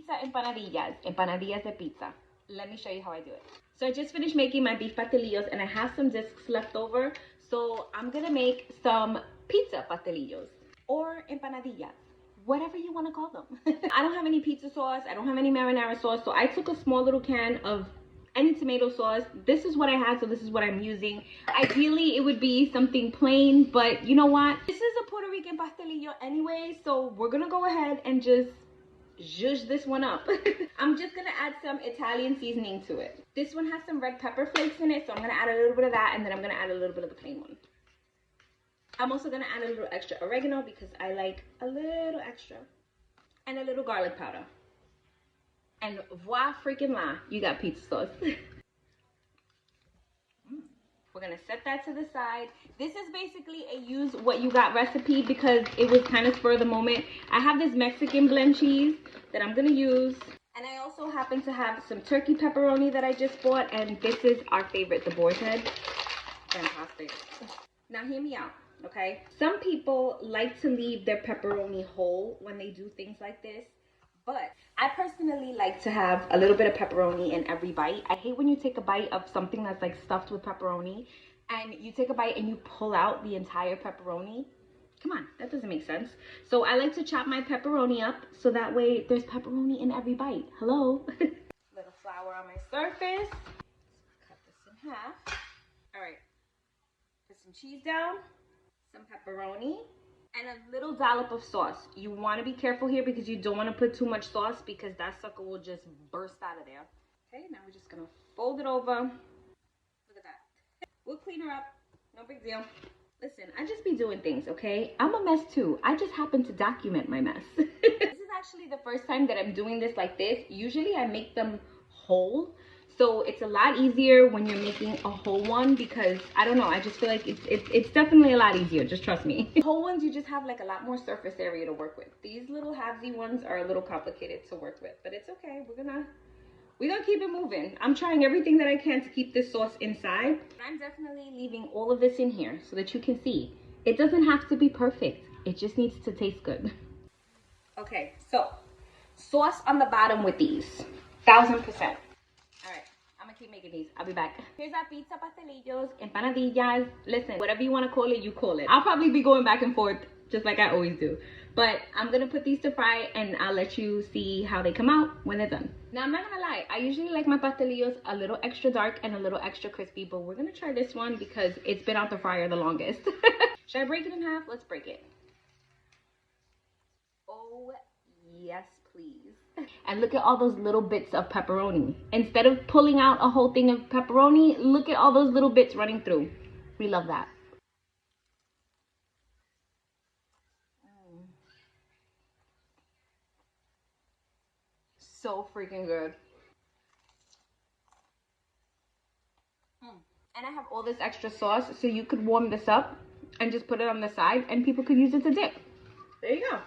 pizza empanadillas. Empanadillas de pizza. Let me show you how I do it. So I just finished making my beef pastelillos and I have some discs left over. So I'm gonna make some pizza pastelillos or empanadillas, whatever you want to call them. I don't have any pizza sauce. I don't have any marinara sauce. So I took a small little can of any tomato sauce. This is what I had, so this is what I'm using. Ideally, it would be something plain, but you know what? This is a Puerto Rican pastelillo anyway, so we're gonna go ahead and just zhuzh this one up. I'm just gonna add some Italian seasoning to it. This one has some red pepper flakes in it, so I'm gonna add a little bit of that, and then I'm gonna add a little bit of the plain one. I'm also gonna add a little extra oregano because I like a little extra, and a little garlic powder. And voila freaking la, you got pizza sauce. We're gonna set that to the side. This is basically a use what you got recipe because it was kind of spur of the moment. I have this Mexican blend cheese that I'm gonna use. And I also happen to have some turkey pepperoni that I just bought. And this is our favorite, the boar's head. Fantastic. Now hear me out, okay? Some people like to leave their pepperoni whole when they do things like this. But I personally like to have a little bit of pepperoni in every bite. I hate when you take a bite of something that's like stuffed with pepperoni and you take a bite and you pull out the entire pepperoni. Come on, that doesn't make sense. So I like to chop my pepperoni up so that way there's pepperoni in every bite. Hello? Little flour on my surface. Cut this in half. All right. Put some cheese down, some pepperoni, and a little dollop of sauce. You want to be careful here because you don't want to put too much sauce because that sucker will just burst out of there. Okay, now we're just going to fold it over. Look at that. We'll clean her up. No big deal. Listen, I just be doing things, okay? I'm a mess too. I just happen to document my mess. This is actually the first time that I'm doing this like this. Usually I make them whole. So it's a lot easier when you're making a whole one because, I don't know, I just feel like it's definitely a lot easier. Just trust me. Whole ones, you just have like a lot more surface area to work with. These little halvesy ones are a little complicated to work with, but it's okay. We're gonna keep it moving. I'm trying everything that I can to keep this sauce inside. I'm definitely leaving all of this in here so that you can see. It doesn't have to be perfect. It just needs to taste good. Okay, so sauce on the bottom with these. 1000%. I'm gonna keep making these. I'll be back. Here's our pizza pastelillos, empanadillas. Listen, whatever you want to call it, you call it. I'll probably be going back and forth just like I always do. But I'm gonna put these to fry and I'll let you see how they come out when they're done. Now I'm not gonna lie, I usually like my pastelillos a little extra dark and a little extra crispy, but we're gonna try this one because it's been out the fryer the longest. Should I break it in half? Let's break it. Oh, yes, please. And look at all those little bits of pepperoni. Instead of pulling out a whole thing of pepperoni, look at all those little bits running through. We love that. So freaking good. And I have all this extra sauce, so you could warm this up and just put it on the side and people could use it to dip. There you go.